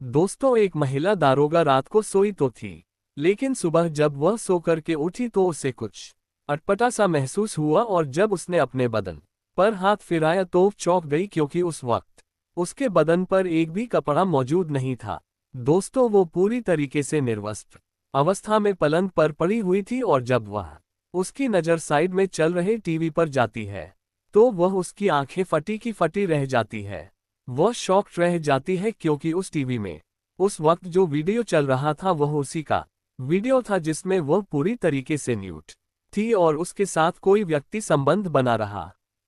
दोस्तों, एक महिला दारोगा रात को सोई तो थी, लेकिन सुबह जब वह सो करके उठी तो उसे कुछ अटपटा सा महसूस हुआ और जब उसने अपने बदन पर हाथ फिराया तो चौंक गई क्योंकि उस वक्त उसके बदन पर एक भी कपड़ा मौजूद नहीं था। दोस्तों, वो पूरी तरीके से निर्वस्त्र अवस्था में पलंग पर पड़ी हुई थी और जब वह उसकी नज़र साइड में चल रहे टीवी पर जाती है तो वह उसकी आंखें फटी की फटी रह जाती है। वह शॉक्ड रह जाती है क्योंकि उस टीवी में उस वक्त जो वीडियो चल रहा था वह उसी का वीडियो था जिसमें वह पूरी तरीके से न्यूड थी और उसके साथ कोई व्यक्ति संबंध बना रहा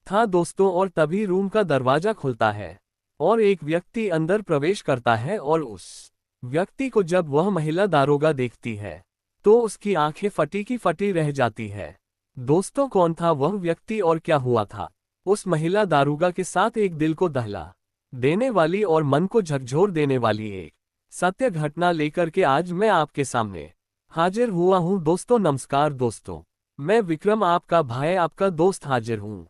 था। दोस्तों, और तभी रूम का दरवाजा खुलता है और एक व्यक्ति अंदर प्रवेश करता है और उस व्यक्ति को जब वह महिला दारोगा देखती है तो उसकी आंखें फटी की फटी रह जाती है। दोस्तों, कौन था वह व्यक्ति और क्या हुआ था उस महिला दारोगा के साथ? एक दिल को दहला देने वाली और मन को झकझोर देने वाली एक सत्य घटना लेकर के आज मैं आपके सामने हाजिर हुआ हूं। दोस्तों, नमस्कार दोस्तों, मैं विक्रम आपका भाई आपका दोस्त हाजिर हूं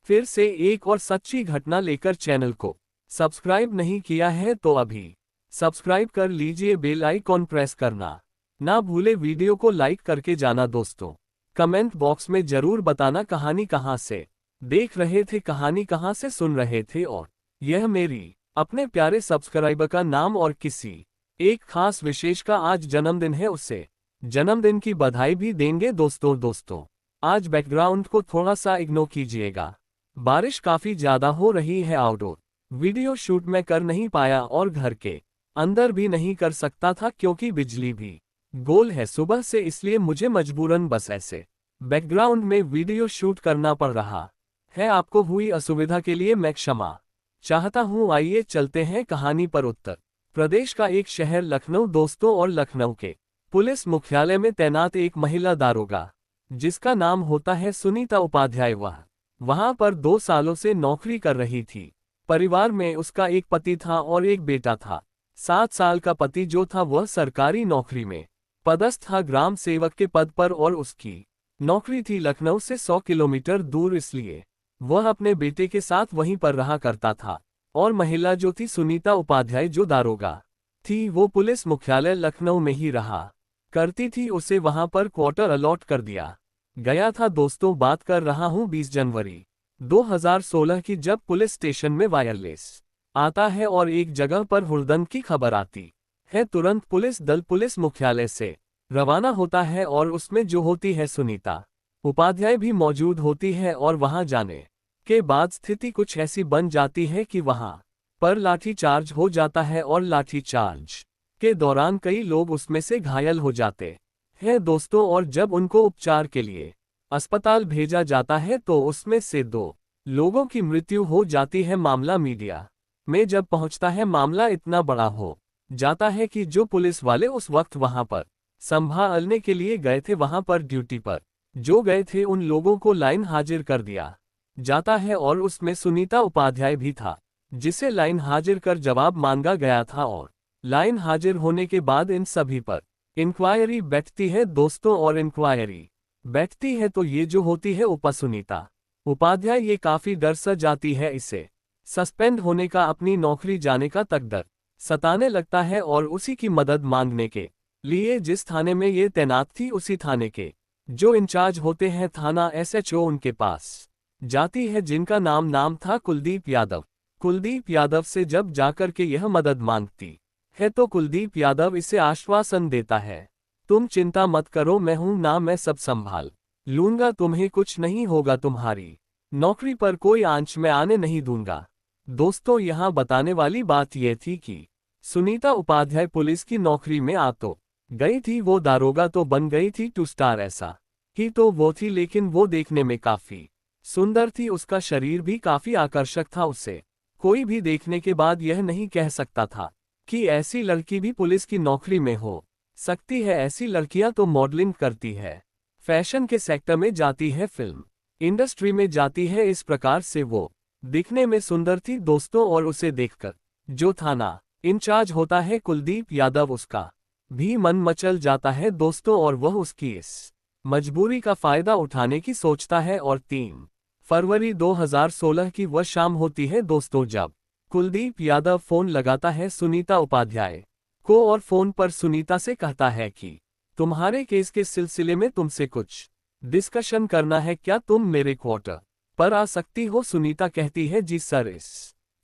फिर से एक और सच्ची घटना लेकर। चैनल को सब्सक्राइब नहीं किया है तो अभी सब्सक्राइब कर लीजिए, बेल आइकॉन प्रेस करना ना भूले, वीडियो को लाइक करके जाना। दोस्तों, कमेंट बॉक्स में जरूर बताना कहानी कहां से देख रहे थे, कहानी कहां से सुन रहे थे और यह मेरी अपने प्यारे सब्सक्राइबर का नाम और किसी एक खास विशेष का आज जन्मदिन है, उससे जन्मदिन की बधाई भी देंगे। दोस्तों, आज बैकग्राउंड को थोड़ा सा इग्नोर कीजिएगा, बारिश काफी ज्यादा हो रही है। आउटडोर वीडियो शूट मैं कर नहीं पाया और घर के अंदर भी नहीं कर सकता था क्योंकि बिजली भी गोल है सुबह से, इसलिए मुझे मजबूरन बस ऐसे बैकग्राउंड में वीडियो शूट करना पड़ रहा है। आपको हुई असुविधा के लिए मैं क्षमा चाहता हूं। आइए चलते हैं कहानी पर। उत्तर प्रदेश का एक शहर लखनऊ। दोस्तों, और लखनऊ के पुलिस मुख्यालय में तैनात एक महिला दारोगा जिसका नाम होता है सुनीता उपाध्याय, वह वहां पर 2 सालों से नौकरी कर रही थी। परिवार में उसका एक पति था और एक बेटा था। 7 साल का पति जो था वह सरकारी नौकरी में पदस्थ था, ग्राम सेवक के पद पर, और उसकी नौकरी थी लखनऊ से 100 किलोमीटर दूर, इसलिए वह अपने बेटे के साथ वहीं पर रहा करता था। और महिला जो थी सुनीता उपाध्याय जो दारोगा थी वो पुलिस मुख्यालय लखनऊ में ही रहा करती थी। उसे वहां पर क्वार्टर अलॉट कर दिया गया था। दोस्तों, बात कर रहा हूं 20 जनवरी 2016 की, जब पुलिस स्टेशन में वायरलेस आता है और एक जगह पर हुड़दंग की खबर आती है। तुरंत पुलिस दल पुलिस मुख्यालय से रवाना होता है और उसमें जो होती है सुनीता उपाध्याय भी मौजूद होती है। और वहां जाने के बाद स्थिति कुछ ऐसी बन जाती है कि वहां पर लाठीचार्ज हो जाता है और लाठीचार्ज के दौरान कई लोग उसमें से घायल हो जाते हैं। दोस्तों, और जब उनको उपचार के लिए अस्पताल भेजा जाता है तो उसमें से 2 लोगों की मृत्यु हो जाती है। मामला मीडिया में जब पहुंचता है, मामला इतना बड़ा हो जाता है कि जो पुलिस वाले उस वक्त वहां पर संभालने के लिए गए थे, वहां पर ड्यूटी पर जो गए थे, उन लोगों को लाइन हाजिर कर दिया जाता है और उसमें सुनीता उपाध्याय भी था, जिसे लाइन हाजिर कर जवाब मांगा गया था। और लाइन हाजिर होने के बाद इन सभी पर इंक्वायरी बैठती है। दोस्तों, और इंक्वायरी बैठती है तो ये जो होती है सुनीता उपाध्याय, ये काफी डर सा जाती है। इसे सस्पेंड होने का, अपनी नौकरी जाने का तक डर सताने लगता है और उसी की मदद मांगने के लिए जिस थाने में ये तैनात थी, उसी थाने के जो इंचार्ज होते हैं थाना SHO, उनके पास जाती है, जिनका नाम था कुलदीप यादव। कुलदीप यादव से जब जाकर के यह मदद मांगती है तो कुलदीप यादव इसे आश्वासन देता है, तुम चिंता मत करो, मैं हूं ना, मैं सब संभाल लूंगा, तुम्हें कुछ नहीं होगा, तुम्हारी नौकरी पर कोई आंच मैं आने नहीं दूंगा। दोस्तों, यहाँ बताने वाली बात यह थी कि सुनीता उपाध्याय पुलिस की नौकरी में आ तो गई थी, वो दारोगा तो बन गई थी 2 स्टार, ऐसा ही तो वो थी, लेकिन वो देखने में काफी सुंदर थी, उसका शरीर भी काफी आकर्षक था। उसे कोई भी देखने के बाद यह नहीं कह सकता था कि ऐसी लड़की भी पुलिस की नौकरी में हो सकती है। ऐसी लड़कियां तो मॉडलिंग करती है, फैशन के सेक्टर में जाती है, फिल्म इंडस्ट्री में जाती है, इस प्रकार से वो दिखने में सुंदर थी। दोस्तों, और उसे देखकर जो थाना इंचार्ज होता है कुलदीप यादव, उसका भी मन मचल जाता है। दोस्तों, और वह उसकी इस मजबूरी का फायदा उठाने की सोचता है। और 3 फरवरी 2016 की वह शाम होती है दोस्तों, जब कुलदीप यादव फोन लगाता है सुनीता उपाध्याय को और फोन पर सुनीता से कहता है कि तुम्हारे केस के सिलसिले में तुमसे कुछ डिस्कशन करना है, क्या तुम मेरे क्वार्टर पर आ सकती हो। सुनीता कहती है जी सर। इस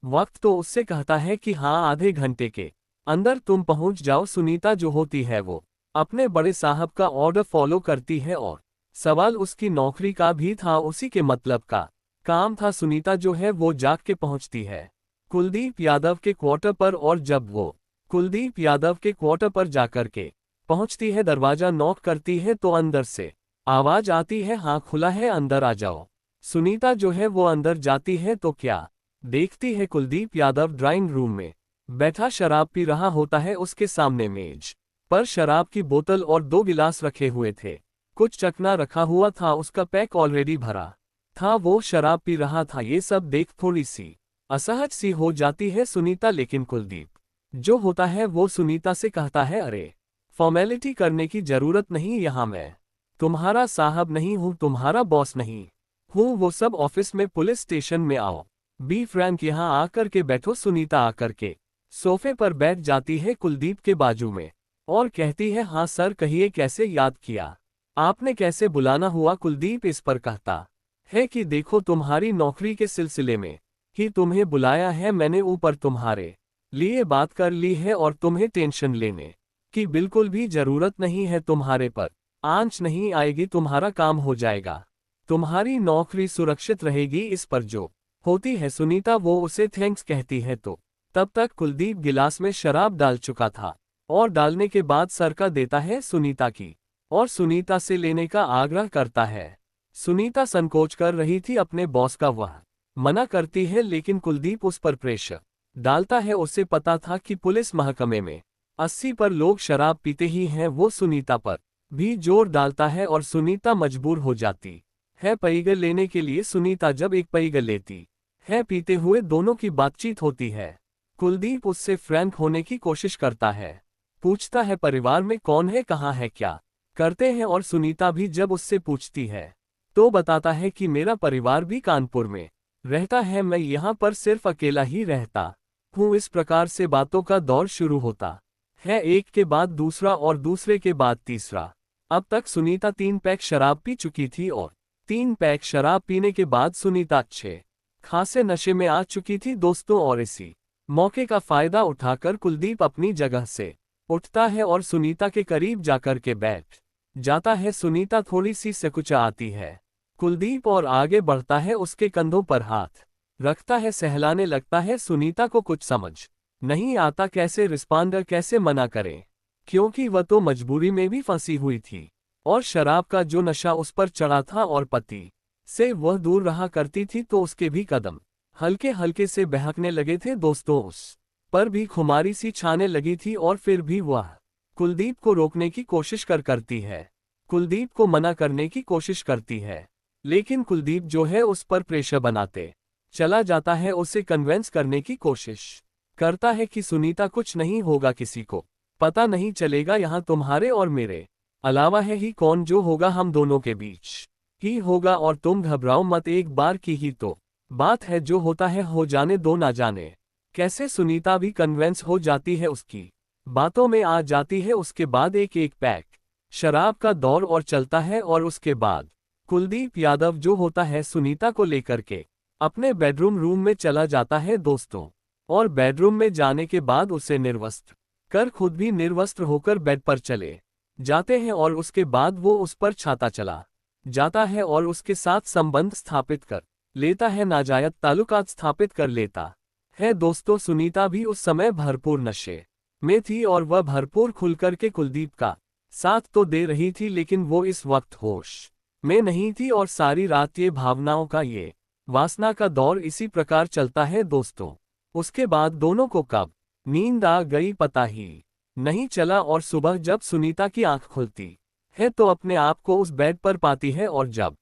वक्त तो उससे कहता है कि हाँ, आधे घंटे के अंदर तुम पहुंच जाओ। सुनीता जो होती है वो अपने बड़े साहब का ऑर्डर फॉलो करती है और सवाल उसकी नौकरी का भी था, उसी के मतलब का काम था। सुनीता जो है वो जाग के पहुंचती है कुलदीप यादव के क्वार्टर पर, और जब वो कुलदीप यादव के क्वार्टर पर जाकर के पहुंचती है, दरवाजा नॉक करती है तो अंदर से आवाज आती है, हाँ खुला है, अंदर आ जाओ। सुनीता जो है वो अंदर जाती है तो क्या देखती है, कुलदीप यादव ड्राइंग रूम में बैठा शराब पी रहा होता है। उसके सामने मेज पर शराब की बोतल और 2 गिलास रखे हुए थे, कुछ चखना रखा हुआ था, उसका पैक ऑलरेडी भरा था, वो शराब पी रहा था। ये सब देख थोड़ी सी असहज सी हो जाती है सुनीता, लेकिन कुलदीप जो होता है वो सुनीता से कहता है, अरे फॉर्मेलिटी करने की जरूरत नहीं, यहाँ मैं तुम्हारा साहब नहीं हूँ, तुम्हारा बॉस नहीं हूँ, वो सब ऑफिस में, पुलिस स्टेशन में आओ, बी फ्रैंक, यहाँ आकर के बैठो। सुनीता आकर के सोफे पर बैठ जाती है कुलदीप के बाजू में और कहती है, हाँ सर कहिए, कैसे याद किया आपने, कैसे बुलाना हुआ। कुलदीप इस पर कहता है कि देखो, तुम्हारी नौकरी के सिलसिले में ही तुम्हें बुलाया है मैंने, ऊपर तुम्हारे लिए बात कर ली है और तुम्हें टेंशन लेने की बिल्कुल भी जरूरत नहीं है, तुम्हारे पर आंच नहीं आएगी, तुम्हारा काम हो जाएगा, तुम्हारी नौकरी सुरक्षित रहेगी। इस पर जो होती है सुनीता वो उसे थैंक्स कहती है, तो तब तक कुलदीप गिलास में शराब डाल चुका था और डालने के बाद सरका देता है सुनीता की और सुनीता से लेने का आग्रह करता है। सुनीता संकोच कर रही थी अपने बॉस का, वह मना करती है, लेकिन कुलदीप उस पर प्रेशर डालता है। उसे पता था कि पुलिस महकमे में 80 पर लोग शराब पीते ही हैं, वो सुनीता पर भी जोर डालता है और सुनीता मजबूर हो जाती है पैग लेने के लिए। सुनीता जब एक पैग लेती है, पीते हुए दोनों की बातचीत होती है। कुलदीप उससे फ्रैंक होने की कोशिश करता है, पूछता है परिवार में कौन है, कहाँ है, क्या करते हैं, और सुनीता भी जब उससे पूछती है तो बताता है कि मेरा परिवार भी कानपुर में रहता है, मैं यहाँ पर सिर्फ अकेला ही रहता हूँ। इस प्रकार से बातों का दौर शुरू होता है, एक के बाद दूसरा और दूसरे के बाद तीसरा। अब तक सुनीता 3 पैक शराब पी चुकी थी और 3 पैक शराब पीने के बाद सुनीता अच्छे खासे नशे में आ चुकी थी दोस्तों। और इसी मौके का फायदा उठाकर कुलदीप अपनी जगह से उठता है और सुनीता के करीब जाकर के बैठ जाता है। सुनीता थोड़ी सी सकुचा आती है कुलदीप और आगे बढ़ता है, उसके कंधों पर हाथ रखता है, सहलाने लगता है। सुनीता को कुछ समझ नहीं आता कैसे रिस्पॉन्ड, कैसे मना करे, क्योंकि वह तो मजबूरी में भी फंसी हुई थी और शराब का जो नशा उस पर चढ़ा था और पति से वह दूर रहा करती थी, तो उसके भी कदम हल्के हल्के से बहकने लगे थे दोस्तों। उस पर भी खुमारी सी छाने लगी थी और फिर भी वह कुलदीप को रोकने की कोशिश करती है, कुलदीप को मना करने की कोशिश करती है, लेकिन कुलदीप जो है उस पर प्रेशर बनाते चला जाता है, उसे कन्विंस करने की कोशिश करता है कि सुनीता कुछ नहीं होगा, किसी को पता नहीं चलेगा, यहाँ तुम्हारे और मेरे अलावा है ही कौन, जो होगा हम दोनों के बीच ही होगा, और तुम घबराओ मत, एक बार की ही तो बात है, जो होता है हो जाने दो, ना जाने कैसे सुनीता भी कन्विंस हो जाती है, उसकी बातों में आ जाती है। उसके बाद एक एक पैक शराब का दौर और चलता है और उसके बाद कुलदीप यादव जो होता है सुनीता को लेकर के अपने बेडरूम रूम में चला जाता है दोस्तों, और बेडरूम में जाने के बाद उसे निर्वस्त्र कर खुद भी निर्वस्त्र होकर बेड पर चले जाते हैं और उसके बाद वो उस पर छाता चला जाता है और उसके साथ संबंध स्थापित कर लेता है, नाजायज ताल्लुकात स्थापित कर लेता है दोस्तों। सुनीता भी उस समय भरपूर नशे में थी और वह भरपूर खुलकर के कुलदीप का साथ तो दे रही थी, लेकिन वो इस वक्त होश में नहीं थी और सारी रात ये भावनाओं का, ये वासना का दौर इसी प्रकार चलता है दोस्तों। उसके बाद दोनों को कब नींद आ गई पता ही नहीं चला और सुबह जब सुनीता की आंख खुलती है तो अपने आप को उस बेड पर पाती है और जब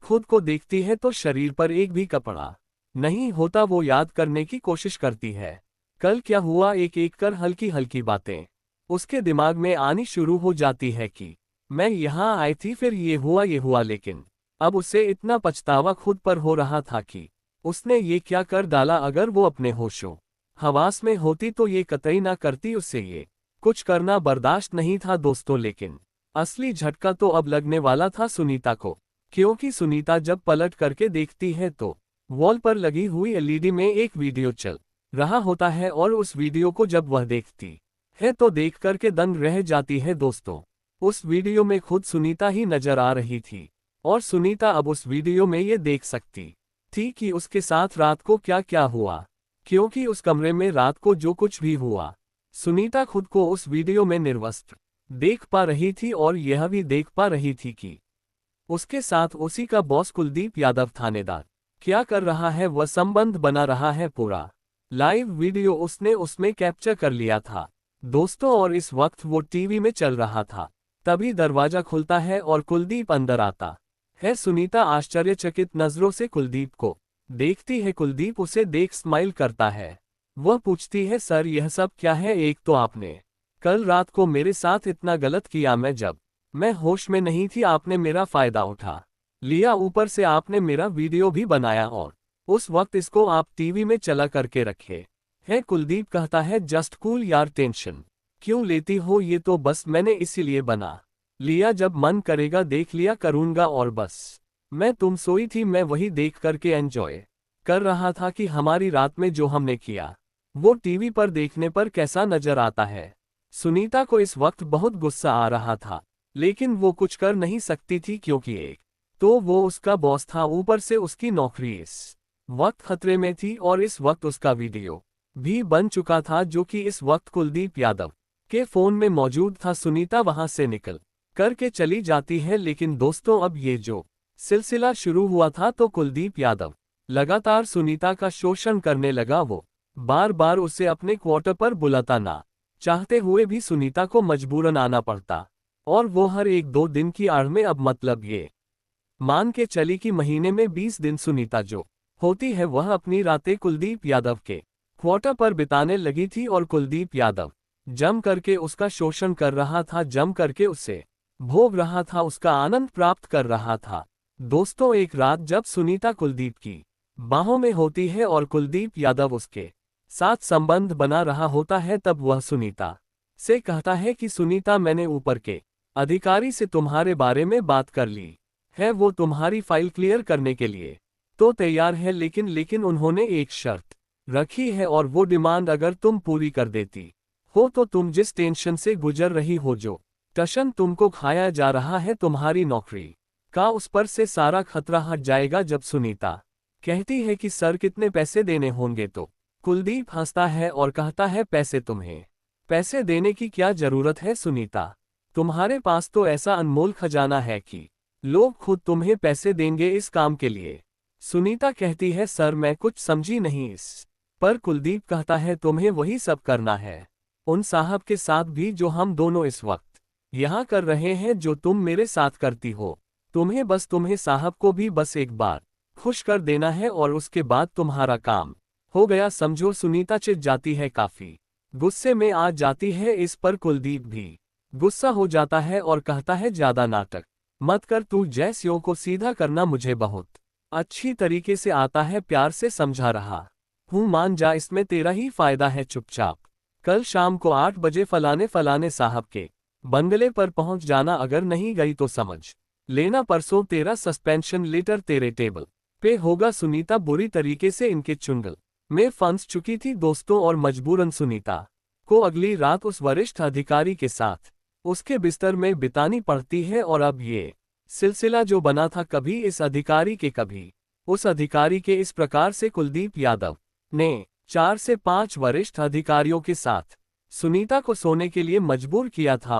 खुद को देखती है तो शरीर पर एक भी कपड़ा नहीं होता। वो याद करने की कोशिश करती है कल क्या हुआ, एक एक कर हल्की हल्की बातें उसके दिमाग में आनी शुरू हो जाती है कि मैं यहाँ आई थी, फिर ये हुआ, लेकिन अब उसे इतना पछतावा खुद पर हो रहा था कि उसने ये क्या कर डाला। अगर वो अपने होशों हवास में होती तो ये कतई ना करती, उससे ये कुछ करना बर्दाश्त नहीं था दोस्तों, लेकिन असली झटका तो अब लगने वाला था सुनीता को, क्योंकि सुनीता जब पलट करके देखती है तो वॉल पर लगी हुई एलईडी में एक वीडियो चल रहा होता है, और उस वीडियो को जब वह देखती है तो देख करके दंग रह जाती है दोस्तों। उस वीडियो में खुद सुनीता ही नजर आ रही थी, और सुनीता अब उस वीडियो में ये देख सकती थी कि उसके साथ रात को क्या क्या हुआ, क्योंकि उस कमरे में रात को जो कुछ भी हुआ सुनीता खुद को उस वीडियो में निर्वस्त्र देख पा रही थी, और यह भी देख पा रही थी कि उसके साथ उसी का बॉस कुलदीप यादव थानेदार क्या कर रहा है, वह संबंध बना रहा है। पूरा लाइव वीडियो उसने उसमें कैप्चर कर लिया था दोस्तों, और इस वक्त वो टीवी में चल रहा था। तभी दरवाजा खुलता है और कुलदीप अंदर आता है। सुनीता आश्चर्यचकित नजरों से कुलदीप को देखती है। कुलदीप उसे देख स्माइल करता है। वह पूछती है, सर यह सब क्या है? एक तो आपने कल रात को मेरे साथ इतना गलत किया, मैं होश में नहीं थी, आपने मेरा फायदा उठा लिया, ऊपर से आपने मेरा वीडियो भी बनाया और उस वक्त इसको आप टीवी में चला करके रखे है। कुलदीप कहता है, जस्ट कूल यार, टेंशन क्यों लेती हो, ये तो बस मैंने इसीलिए बना लिया, जब मन करेगा देख लिया करूंगा, और बस तुम सोई थी, मैं वही देख करके एंजॉय कर रहा था कि हमारी रात में जो हमने किया वो टीवी पर देखने पर कैसा नजर आता है। सुनीता को इस वक्त बहुत गुस्सा आ रहा था, लेकिन वो कुछ कर नहीं सकती थी, क्योंकि एक तो वो उसका बॉस था, ऊपर से उसकी नौकरी इस वक्त खतरे में थी, और इस वक्त उसका वीडियो भी बन चुका था, जो कि इस वक्त कुलदीप यादव के फोन में मौजूद था। सुनीता वहां से निकल करके चली जाती है। लेकिन दोस्तों, अब ये जो सिलसिला शुरू हुआ था, तो कुलदीप यादव लगातार सुनीता का शोषण करने लगा। वो बार बार उसे अपने क्वार्टर पर बुलाता, ना चाहते हुए भी सुनीता को मजबूरन आना पड़ता, और वो हर एक दो दिन की आड़ में अब ये मान के चली कि महीने में 20 दिन सुनीता जो होती है वह अपनी रातें कुलदीप यादव के क्वार्टर पर बिताने लगी थी, और कुलदीप यादव जम करके उसका शोषण कर रहा था, जम करके उसे भोग रहा था, उसका आनंद प्राप्त कर रहा था। दोस्तों, एक रात जब सुनीता कुलदीप की बाहों में होती है और कुलदीप यादव उसके साथ संबंध बना रहा होता है, तब वह सुनीता से कहता है कि सुनीता, मैंने ऊपर के अधिकारी से तुम्हारे बारे में बात कर ली है, वो तुम्हारी फाइल क्लियर करने के लिए तो तैयार है, लेकिन उन्होंने एक शर्त रखी है, और वो डिमांड अगर तुम पूरी कर देती हो तो तुम जिस टेंशन से गुजर रही हो, जो टशन तुमको खाया जा रहा है तुम्हारी नौकरी का, उस पर से सारा खतरा हट जाएगा। जब सुनीता कहती है कि सर कितने पैसे देने होंगे, तो कुलदीप हंसता है और कहता है, तुम्हें पैसे देने की क्या जरूरत है सुनीता, तुम्हारे पास तो ऐसा अनमोल खजाना है कि लोग खुद तुम्हें पैसे देंगे इस काम के लिए। सुनीता कहती है, सर मैं कुछ समझी नहीं इस पर। कुलदीप कहता है, तुम्हें वही सब करना है उन साहब के साथ भी जो हम दोनों इस वक्त यहाँ कर रहे हैं, जो तुम मेरे साथ करती हो। तुम्हें साहब को भी बस एक बार खुश कर देना है, और उसके बाद तुम्हारा काम हो गया समझो। सुनीता चिढ़ जाती है, काफी गुस्से में आ जाती है। इस पर कुलदीप भी गुस्सा हो जाता है और कहता है, ज्यादा नाटक मत कर, तू जैस्यों को सीधा करना मुझे बहुत अच्छी तरीके से आता है, प्यार से समझा रहा हूँ, मान जा, इसमें तेरा ही फायदा है। चुपचाप कल शाम को 8 बजे फलाने साहब के बंगले पर पहुंच जाना, अगर नहीं गई तो समझ लेना परसों तेरा सस्पेंशन लेटर तेरे टेबल पे होगा। सुनीता बुरी तरीके से इनके चुंगल में फंस चुकी थी दोस्तों, और मजबूरन सुनीता को अगली रात उस वरिष्ठ अधिकारी के साथ उसके बिस्तर में बितानी पड़ती है। और अब ये सिलसिला जो बना था, कभी इस अधिकारी के कभी उस अधिकारी के, इस प्रकार से कुलदीप यादव ने 4 से 5 वरिष्ठ अधिकारियों के साथ सुनीता को सोने के लिए मजबूर किया था,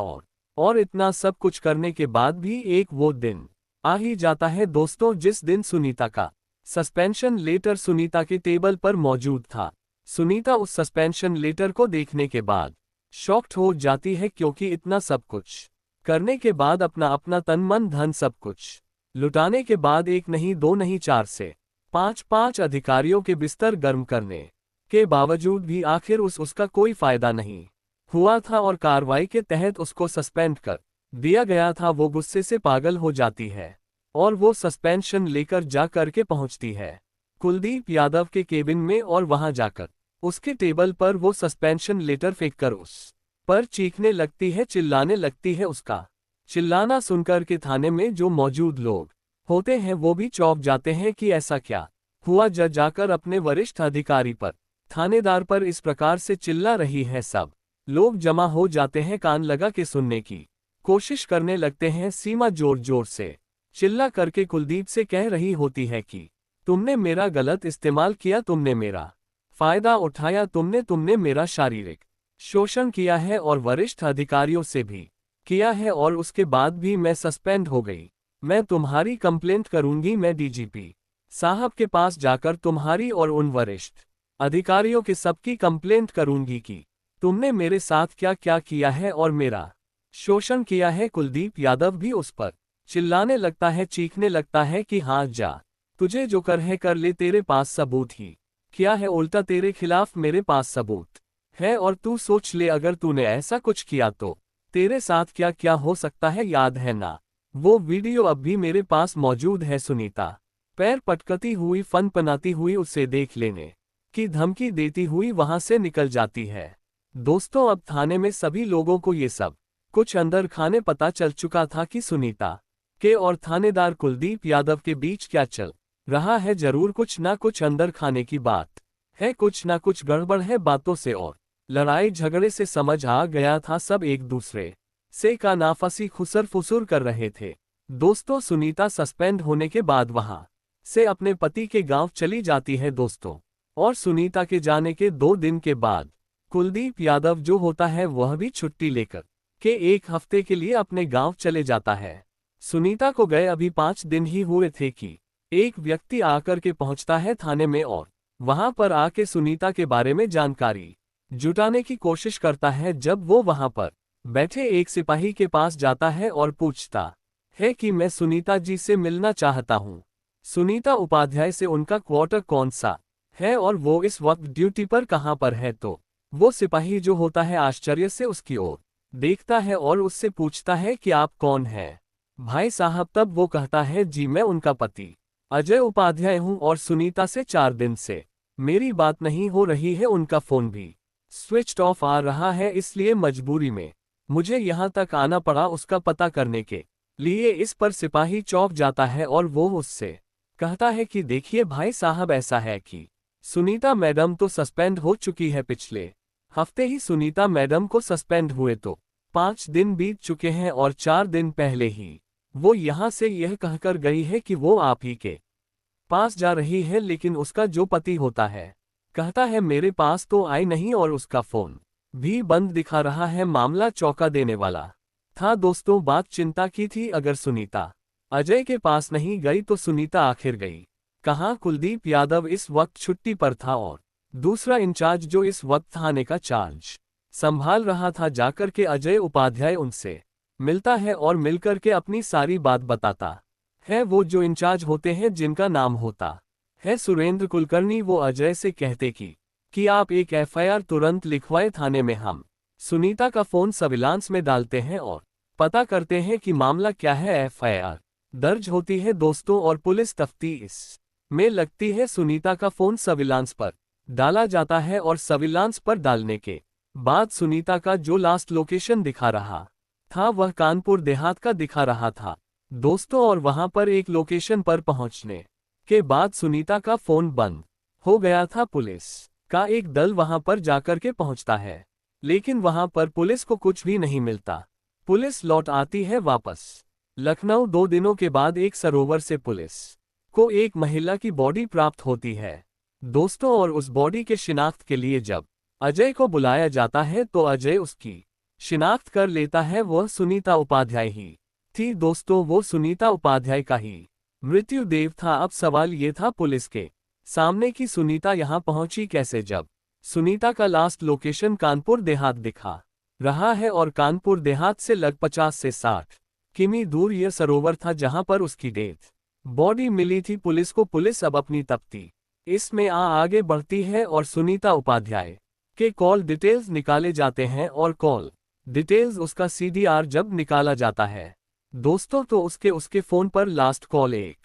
और इतना सब कुछ करने के बाद भी एक वो दिन आ ही जाता है दोस्तों, जिस दिन सुनीता का सस्पेंशन लेटर सुनीता के टेबल पर मौजूद था। सुनीता उस सस्पेंशन लेटर को देखने के बाद शॉक्ड हो जाती है, क्योंकि इतना सब कुछ करने के बाद, अपना तन मन धन सब कुछ लुटाने के बाद, एक नहीं दो नहीं 4 से 5 अधिकारियों के बिस्तर गर्म करने के बावजूद भी आखिर उसका कोई फायदा नहीं हुआ था, और कार्रवाई के तहत उसको सस्पेंड कर दिया गया था। वो गुस्से से पागल हो जाती है, और वो सस्पेंशन लेकर जा करके पहुंचती है कुलदीप यादव के केबिन में, और वहां जाकर उसके टेबल पर वो सस्पेंशन लेटर फेंककर उस पर चीखने लगती है, चिल्लाने लगती है। उसका चिल्लाना सुनकर के थाने में जो मौजूद लोग होते हैं वो भी चौंक जाते हैं कि ऐसा क्या हुआ। जज जाकर अपने वरिष्ठ अधिकारी पर, थानेदार पर इस प्रकार से चिल्ला रही है। सब लोग जमा हो जाते हैं, कान लगा के सुनने की कोशिश करने लगते हैं। सीमा जोर जोर से चिल्ला करके कुलदीप से कह रही होती है कि तुमने मेरा गलत इस्तेमाल किया, तुमने मेरा फायदा उठाया, तुमने मेरा शारीरिक शोषण किया है और वरिष्ठ अधिकारियों से भी किया है, और उसके बाद भी मैं सस्पेंड हो गई। मैं तुम्हारी कंप्लेंट करूंगी, मैं डीजीपी साहब के पास जाकर तुम्हारी और उन वरिष्ठ अधिकारियों के सबकी कंप्लेंट करूंगी कि तुमने मेरे साथ क्या क्या किया है और मेरा शोषण किया है। कुलदीप यादव भी उस पर चिल्लाने लगता है, चीखने लगता है कि हाँ जा, तुझे जो कर है कर ले, तेरे पास सबूत ही क्या है, उल्टा तेरे खिलाफ मेरे पास सबूत है, और तू सोच ले अगर तूने ऐसा कुछ किया तो तेरे साथ क्या क्या हो सकता है। याद है ना वो वीडियो, अब भी मेरे पास मौजूद है। सुनीता पैर पटकती हुई, फन पनाती हुई उसे देख लेने की धमकी देती हुई वहां से निकल जाती है। दोस्तों, अब थाने में सभी लोगों को ये सब कुछ अंदर खाने पता चल चुका था कि सुनीता के और थानेदार कुलदीप यादव के बीच क्या चल रहा है। जरूर कुछ ना कुछ अंदर खाने की बात है, कुछ ना कुछ गड़बड़ है। बातों से और लड़ाई झगड़े से समझ आ गया था सब एक दूसरे से का नाफसी खुसर फुसुर कर रहे थे। दोस्तों, सुनीता सस्पेंड होने के बाद वहां से अपने पति के गांव चली जाती है दोस्तों, और सुनीता के जाने के 2 दिन के बाद कुलदीप यादव जो होता है वह भी छुट्टी लेकर के 1 हफ्ते के लिए अपने गांव चले जाता है। सुनीता को गए अभी 5 दिन ही हुए थे कि एक व्यक्ति आकर के पहुंचता है थाने में और वहां पर आके सुनीता के बारे में जानकारी जुटाने की कोशिश करता है। जब वो वहां पर बैठे एक सिपाही के पास जाता है और पूछता है कि मैं सुनीता जी से मिलना चाहता हूं, सुनीता उपाध्याय से उनका क्वार्टर कौन सा है और वो इस वक्त ड्यूटी पर कहां पर है। तो वो सिपाही जो होता है आश्चर्य से उसकी ओर देखता है और उससे पूछता है कि आप कौन हैं भाई साहब। तब वो कहता है, जी मैं उनका पति अजय उपाध्याय हूं और सुनीता से 4 दिन से मेरी बात नहीं हो रही है, उनका फोन भी स्विच ऑफ आ रहा है, इसलिए मजबूरी में मुझे यहां तक आना पड़ा उसका पता करने के लिए। इस पर सिपाही चौंक जाता है और वो उससे कहता है कि देखिए भाई साहब, ऐसा है कि सुनीता मैडम तो सस्पेंड हो चुकी है, पिछले हफ्ते ही सुनीता मैडम को सस्पेंड हुए तो 5 दिन बीत चुके हैं और 4 दिन पहले ही वो यहां से यह कहकर गई है कि वो आप ही के पास जा रही है, लेकिन उसका जो पति होता है कहता है मेरे पास तो आई नहीं और उसका फोन भी बंद दिखा रहा है। मामला चौंका देने वाला था दोस्तों। बात चिंता की थी, अगर सुनीता अजय के पास नहीं गई तो सुनीता आखिर गई कहां। कुलदीप यादव इस वक्त छुट्टी पर था और दूसरा इंचार्ज जो इस वक्त थाने का चार्ज संभाल रहा था जाकर के अजय उपाध्याय उनसे मिलता है और मिलकर के अपनी सारी बात बताता है। वो जो इंचार्ज होते हैं जिनका नाम होता है सुरेंद्र कुलकर्णी, वो अजय से कहते कि आप एक एफआईआर तुरंत लिखवाए थाने में, हम सुनीता का फोन सर्विलांस में डालते हैं और पता करते हैं कि मामला क्या है। एफआईआर दर्ज होती है दोस्तों और पुलिस तफ्तीश में लगती है। सुनीता का फोन सर्विलांस पर डाला जाता है और सर्विलांस पर डालने के बाद सुनीता का जो लास्ट लोकेशन दिखा रहा था वह कानपुर देहात का दिखा रहा था दोस्तों, और वहां पर एक लोकेशन पर पहुंचने के बाद सुनीता का फोन बंद हो गया था। पुलिस का एक दल वहां पर जाकर के पहुंचता है, लेकिन वहां पर पुलिस को कुछ भी नहीं मिलता। पुलिस लौट आती है वापस लखनऊ। 2 दिनों के बाद एक सरोवर से पुलिस को एक महिला की बॉडी प्राप्त होती है दोस्तों, और उस बॉडी के शिनाख्त के लिए जब अजय को बुलाया जाता है तो अजय उसकी शिनाख्त कर लेता है। वह सुनीता उपाध्याय ही थी दोस्तों, वो सुनीता उपाध्याय का ही मृत्युदेव था। अब सवाल ये था पुलिस के सामने कि सुनीता यहां पहुंची कैसे, जब सुनीता का लास्ट लोकेशन कानपुर देहात दिखा रहा है और कानपुर देहात से लग 50 से 60 किमी दूर यह सरोवर था जहां पर उसकी डेथ बॉडी मिली थी पुलिस को। पुलिस अब अपनी तफ्तीश इसमें आगे बढ़ती है और सुनीता उपाध्याय के कॉल डिटेल्स निकाले जाते हैं और कॉल डिटेल्स उसका सीडीआर जब निकाला जाता है दोस्तों तो उसके फोन पर लास्ट कॉल एक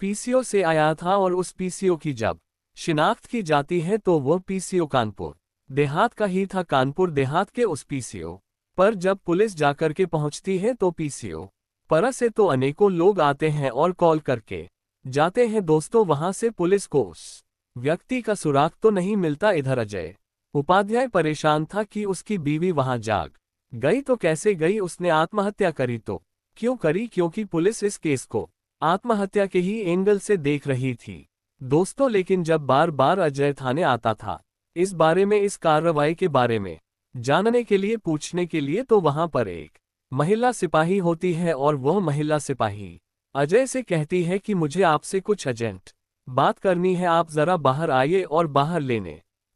पीसीओ से आया था, और उस पीसीओ की जब शिनाख्त की जाती है तो वह पीसीओ कानपुर देहात का ही था। कानपुर देहात के उस पीसीओ पर जब पुलिस जाकर के पहुंचती है तो पीसीओ पर से तो अनेकों लोग आते हैं और कॉल करके जाते हैं दोस्तों वहां से पुलिस को उस व्यक्ति का सुराग तो नहीं मिलता। इधर अजय उपाध्याय परेशान था कि उसकी बीवी वहां जाग गई तो कैसे गई, उसने आत्महत्या करी तो क्यों करी, क्योंकि पुलिस इस केस को आत्महत्या के ही एंगल से देख रही थी दोस्तों। लेकिन जब बार बार अजय थाने आता था इस बारे में, इस कार्रवाई के बारे में जानने के लिए, पूछने के लिए, तो वहां पर एक महिला सिपाही होती है और वह महिला सिपाही अजय से कहती है कि मुझे आपसे कुछ अर्जेंट बात करनी है, आप जरा बाहर आइए। और बाहर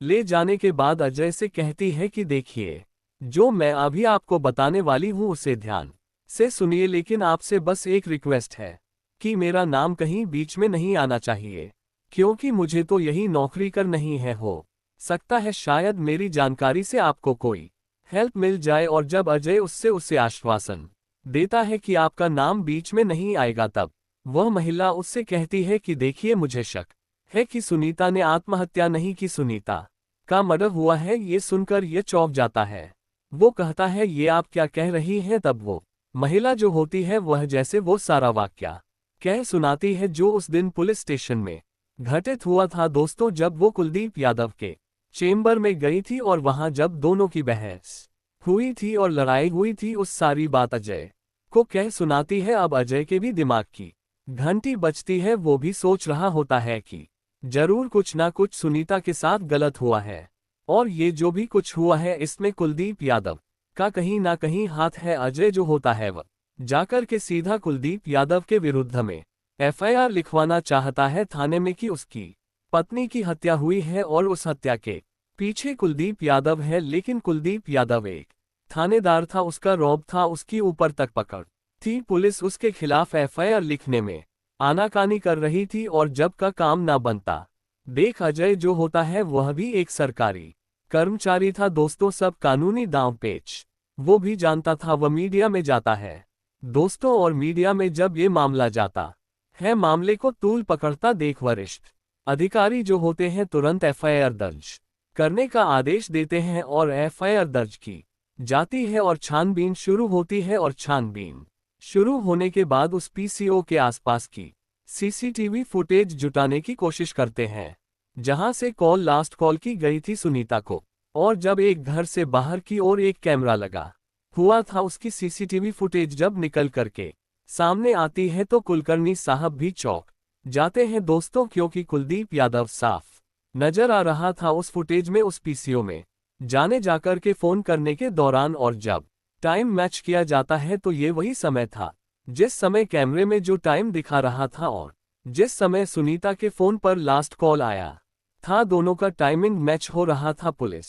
ले जाने के बाद अजय से कहती है कि देखिए, जो मैं अभी आपको बताने वाली हूं उसे ध्यान से सुनिए, लेकिन आपसे बस एक रिक्वेस्ट है कि मेरा नाम कहीं बीच में नहीं आना चाहिए, क्योंकि मुझे तो यही नौकरी कर नहीं है, हो सकता है शायद मेरी जानकारी से आपको कोई हेल्प मिल जाए। और जब अजय उसे आश्वासन देता है कि आपका नाम बीच में नहीं आएगा, तब वह महिला उससे कहती है कि देखिए, मुझे शक है कि सुनीता ने आत्महत्या नहीं की, सुनीता का मर्डर हुआ है। ये सुनकर ये चौंक जाता है। वो कहता है ये आप क्या कह रही हैं। तब वो महिला जो होती है वह जैसे वो सारा वाकया कह सुनाती है जो उस दिन पुलिस स्टेशन में घटित हुआ था दोस्तों, जब वो कुलदीप यादव के चेंबर में गई थी और वहां जब दोनों की बहस हुई थी और लड़ाई हुई थी, उस सारी बात अजय को कह सुनाती है। अब अजय के भी दिमाग की घंटी बजती है, वो भी सोच रहा होता है कि जरूर कुछ ना कुछ सुनीता के साथ गलत हुआ है और ये जो भी कुछ हुआ है इसमें कुलदीप यादव का कहीं ना कहीं हाथ है। अजय जो होता है वह जाकर के सीधा कुलदीप यादव के विरुद्ध में एफआईआर लिखवाना चाहता है थाने में कि उसकी पत्नी की हत्या हुई है और उस हत्या के पीछे कुलदीप यादव है। लेकिन कुलदीप यादव एक थानेदार था, उसका रौब था, उसकी ऊपर तक पकड़ थी। पुलिस उसके खिलाफ एफआईआर लिखने में आनाकानी कर रही थी और जब का काम ना बनता देख अजय जो होता है वह भी एक सरकारी कर्मचारी था दोस्तों, सब कानूनी दांव पेच वो भी जानता था। वह मीडिया में जाता है दोस्तों और मीडिया में जब ये मामला जाता है, मामले को तूल पकड़ता देख वरिष्ठ अधिकारी जो होते हैं तुरंत एफआईआर दर्ज करने का आदेश देते हैं और एफआईआर दर्ज की जाती है और छानबीन शुरू होती है। और छानबीन शुरू होने के बाद उस पीसीओ के आसपास की सीसीटीवी फुटेज जुटाने की कोशिश करते हैं जहां से लास्ट कॉल की गई थी सुनीता को। और जब एक घर से बाहर की ओर एक कैमरा लगा हुआ था, उसकी सीसीटीवी फुटेज जब निकल करके सामने आती है तो कुलकर्णी साहब भी चौंक जाते हैं दोस्तों, क्योंकि कुलदीप यादव साफ नजर आ रहा था उस फुटेज में उस पीसीओ में जाकर के फोन करने के दौरान। और जब टाइम मैच किया जाता है तो ये वही समय था जिस समय कैमरे में जो टाइम दिखा रहा था और जिस समय सुनीता के फोन पर लास्ट कॉल आया था, दोनों का टाइमिंग मैच हो रहा था। पुलिस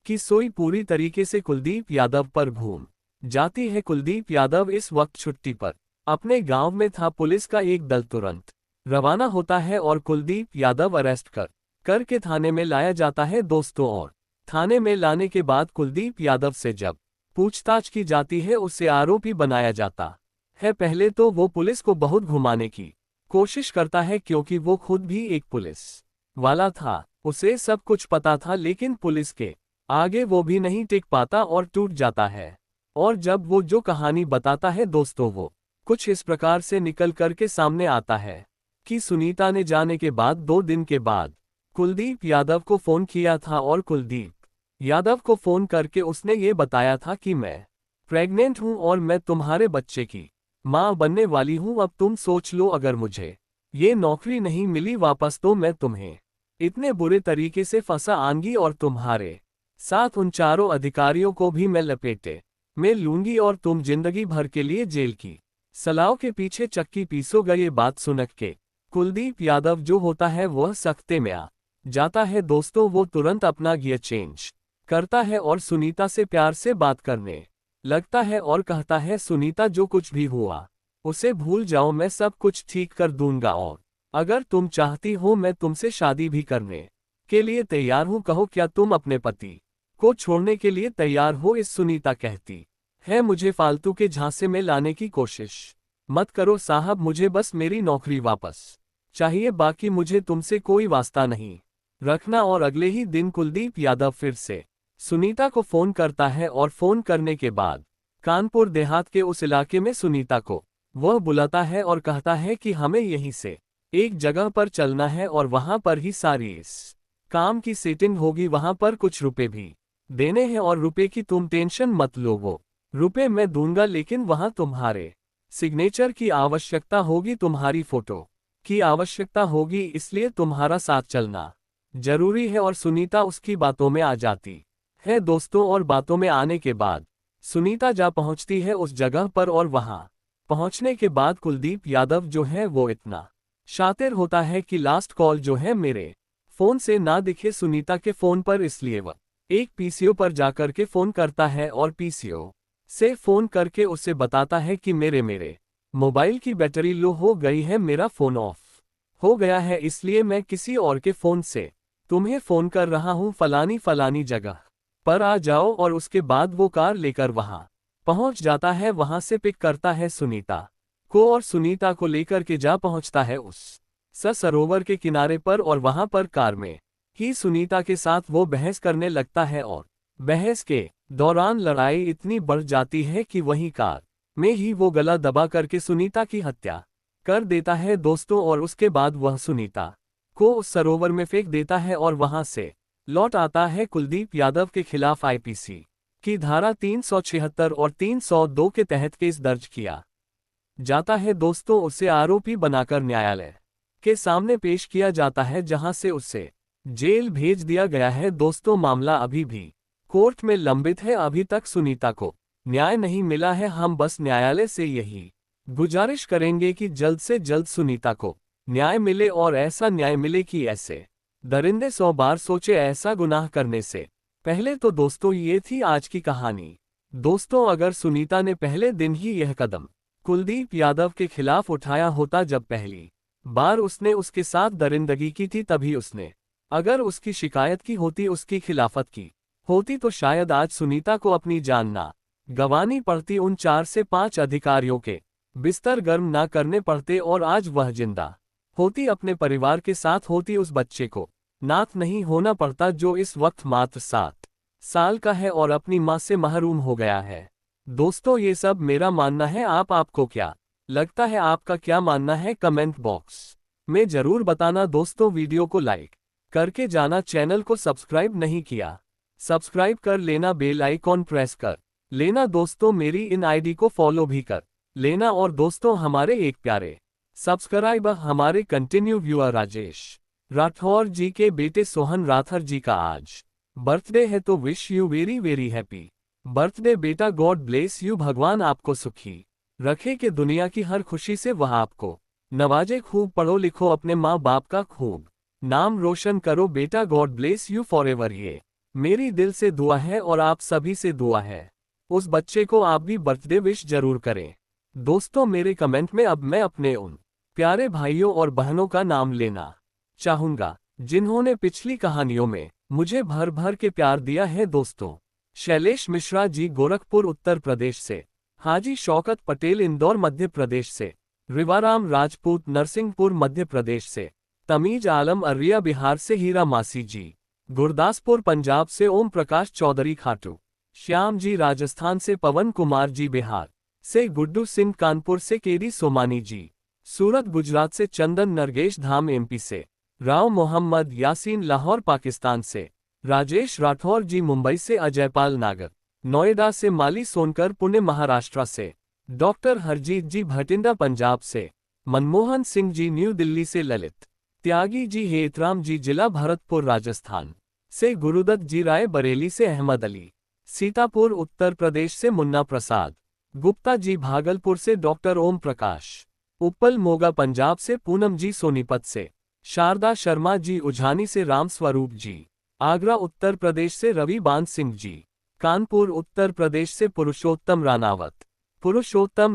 की सोई पूरी तरीके से कुलदीप यादव पर घूम जाती है। कुलदीप यादव इस वक्त छुट्टी पर अपने गांव में था। पुलिस का एक दल तुरंत रवाना होता है और कुलदीप यादव अरेस्ट करके थाने में लाया जाता है दोस्तों। और थाने में लाने के बाद कुलदीप यादव से जब पूछताछ की जाती है उसे आरोपी बनाया जाता है। पहले तो वो पुलिस को बहुत घुमाने की कोशिश करता है, क्योंकि वो खुद भी एक पुलिस वाला था, उसे सब कुछ पता था, लेकिन पुलिस के आगे वो भी नहीं टिक पाता और टूट जाता है। और जब वो जो कहानी बताता है दोस्तों, वो कुछ इस प्रकार से निकल करके सामने आता है कि सुनीता ने जाने के बाद 2 दिन के बाद कुलदीप यादव को फोन किया था और कुलदीप यादव को फोन करके उसने ये बताया था कि मैं प्रेग्नेंट हूं और मैं तुम्हारे बच्चे की मां बनने वाली हूं। अब तुम सोच लो, अगर मुझे ये नौकरी नहीं मिली वापस तो मैं तुम्हें इतने बुरे तरीके से फंसा आऊंगी और तुम्हारे साथ उन चारों अधिकारियों को भी मैं लपेटे में लूंगी और तुम जिंदगी भर के लिए जेल की सलाव के पीछे चक्की पीसोगे। ये बात सुन के कुलदीप यादव जो होता है वह सख्ते में आ जाता है दोस्तों। वो तुरंत अपना गियर चेंज करता है और सुनीता से प्यार से बात करने लगता है और कहता है, सुनीता जो कुछ भी हुआ उसे भूल जाओ, मैं सब कुछ ठीक कर दूंगा और अगर तुम चाहती हो मैं तुमसे शादी भी करने के लिए तैयार हूं। कहो क्या तुम अपने पति को छोड़ने के लिए तैयार हो। इस सुनीता कहती है, मुझे फालतू के झांसे में लाने की कोशिश मत करो साहब, मुझे बस मेरी नौकरी वापस चाहिए, बाकी मुझे तुमसे कोई वास्ता नहीं रखना। और अगले ही दिन कुलदीप यादव फिर से सुनीता को फोन करता है और फोन करने के बाद कानपुर देहात के उस इलाके में सुनीता को वह बुलाता है और कहता है कि हमें यहीं से एक जगह पर चलना है और वहां पर ही सारी इस काम की सेटिंग होगी, वहां पर कुछ रुपए भी देने हैं और रुपए की तुम टेंशन मत लो, वो रुपए मैं दूंगा, लेकिन वहां तुम्हारे सिग्नेचर की आवश्यकता होगी, तुम्हारी फोटो की आवश्यकता होगी, इसलिए तुम्हारा साथ चलना जरूरी है। और सुनीता उसकी बातों में आ जाती है दोस्तों। और बातों में आने के बाद सुनीता जा पहुंचती है उस जगह पर और वहां पहुंचने के बाद कुलदीप यादव जो है वो इतना शातिर होता है कि लास्ट कॉल जो है मेरे फोन से ना दिखे सुनीता के फोन पर, इसलिए वह एक पीसीओ पर जाकर के फोन करता है और पीसीओ से फोन करके उसे बताता है कि मेरे मोबाइल की बैटरी लो हो गई है, मेरा फोन ऑफ हो गया है, इसलिए मैं किसी और के फोन से तुम्हें फोन कर रहा हूं, फलानी जगह पर आ जाओ। और उसके बाद वो कार लेकर वहां पहुंच जाता है, वहां से पिक करता है सुनीता को और सुनीता को लेकर के जा पहुंचता है उस सरोवर के किनारे पर। और वहां पर कार में ही सुनीता के साथ वो बहस करने लगता है और बहस के दौरान लड़ाई इतनी बढ़ जाती है कि वहीं कार में ही वो गला दबा करके सुनीता की हत्या कर देता है दोस्तों। और उसके बाद वह सुनीता को उस सरोवर में फेंक देता है और वहां से लौट आता है। कुलदीप यादव के खिलाफ आईपीसी की धारा 376 और 302 के तहत केस दर्ज किया जाता है दोस्तों। उसे आरोपी बनाकर न्यायालय के सामने पेश किया जाता है, जहां से उसे जेल भेज दिया गया है दोस्तों। मामला अभी भी कोर्ट में लंबित है, अभी तक सुनीता को न्याय नहीं मिला है। हम बस न्यायालय से यही गुजारिश करेंगे कि जल्द से जल्द सुनीता को न्याय मिले और ऐसा न्याय मिले कि ऐसे दरिंदे 100 बार सोचे ऐसा गुनाह करने से पहले। तो दोस्तों ये थी आज की कहानी। दोस्तों अगर सुनीता ने पहले दिन ही यह कदम कुलदीप यादव के खिलाफ उठाया होता, जब पहली बार उसने उसके साथ दरिंदगी की थी, तभी उसने अगर उसकी शिकायत की होती, उसकी खिलाफत की होती, तो शायद आज सुनीता को अपनी जान ना गंवानी पड़ती, उन 4 से 5 अधिकारियों के बिस्तर गर्म ना करने पड़ते और आज वह जिंदा होती, अपने परिवार के साथ होती, उस बच्चे को नाथ नहीं होना पड़ता जो इस वक्त मात्र 7 साल का है और अपनी मां से महरूम हो गया है। दोस्तों ये सब मेरा मानना है, आपको क्या लगता है, आपका क्या मानना है कमेंट बॉक्स में जरूर बताना दोस्तों। वीडियो को लाइक करके जाना, चैनल को सब्सक्राइब नहीं किया सब्सक्राइब कर लेना, बेल आइकॉन प्रेस कर लेना दोस्तों, मेरी इन आईडी को फॉलो भी कर लेना। और दोस्तों हमारे एक प्यारे सब्सक्राइबर हमारे कंटिन्यू व्यूअर राजेश राठौर जी के बेटे सोहन राठौर जी का आज बर्थडे है, तो wish you very very happy birthday बेटा, गॉड ब्लेस यू, भगवान आपको सुखी रखे कि दुनिया की हर खुशी से वह आपको नवाजे। खूब पढ़ो लिखो, अपने माँ बाप का खूब नाम रोशन करो बेटा, गॉड ब्लेस यू फॉरएवर, ये मेरी दिल से दुआ है और आप सभी से दुआ है। उस बच्चे को आप भी बर्थडे विश जरूर करें दोस्तों। मेरे कमेंट में अब मैं अपने उन प्यारे भाइयों और बहनों का नाम लेना चाहूंगा जिन्होंने पिछली कहानियों में मुझे भर भर के प्यार दिया है दोस्तों। शैलेश मिश्रा जी गोरखपुर उत्तर प्रदेश से, हाजी शौकत पटेल इंदौर मध्य प्रदेश से, रिवाराम राजपूत नरसिंहपुर मध्य प्रदेश से, तमीज आलम अरिया बिहार से, हीरा मासी जी गुरदासपुर पंजाब से, ओम प्रकाश चौधरी खाटू श्याम जी राजस्थान से, पवन कुमार जी बिहार से, गुड्डू सिंह कानपुर से, केरी सोमानी जी सूरत गुजरात से, चंदन नरगेश धाम एमपी से, राव मोहम्मद यासीन लाहौर पाकिस्तान से, राजेश राठौर जी मुंबई से, अजयपाल नागर नोएडा से, माली सोनकर पुणे महाराष्ट्र से, डॉक्टर हरजीत जी भटिंडा पंजाब से, मनमोहन सिंह जी न्यू दिल्ली से, ललित त्यागी जी हेतराम जी जिला भरतपुर राजस्थान से, गुरुदत्त जी राय बरेली से, अहमद अली सीतापुर उत्तर प्रदेश से, मुन्ना प्रसाद गुप्ता जी भागलपुर से, डॉक्टर ओम प्रकाश उपल मोगा पंजाब से, पूनम जी सोनीपत से, शारदा शर्मा जी उझानी से, राम स्वरूप जी आगरा उत्तर प्रदेश से, रवि बान सिंह जी कानपुर उत्तर प्रदेश से, पुरुषोत्तम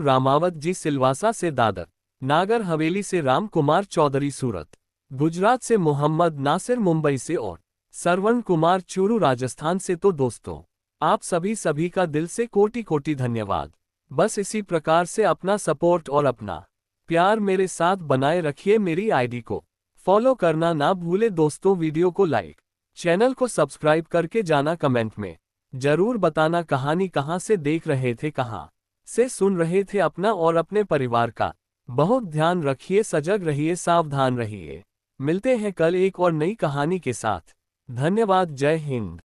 रामावत जी सिलवासा से, दादर नागर हवेली से, राम कुमार चौधरी सूरत गुजरात से, मोहम्मद नासिर मुंबई से और सरवण कुमार चूरू राजस्थान से। तो दोस्तों आप सभी का दिल से कोटि कोटि धन्यवाद। बस इसी प्रकार से अपना सपोर्ट और अपना प्यार मेरे साथ बनाए रखिए। मेरी आईडी को फॉलो करना ना भूले दोस्तों। वीडियो को लाइक चैनल को सब्सक्राइब करके जाना, कमेंट में जरूर बताना कहानी कहाँ से देख रहे थे, कहाँ से सुन रहे थे। अपना और अपने परिवार का बहुत ध्यान रखिए, सजग रहिए, सावधान रहिए। मिलते हैं कल एक और नई कहानी के साथ। धन्यवाद। जय हिंद।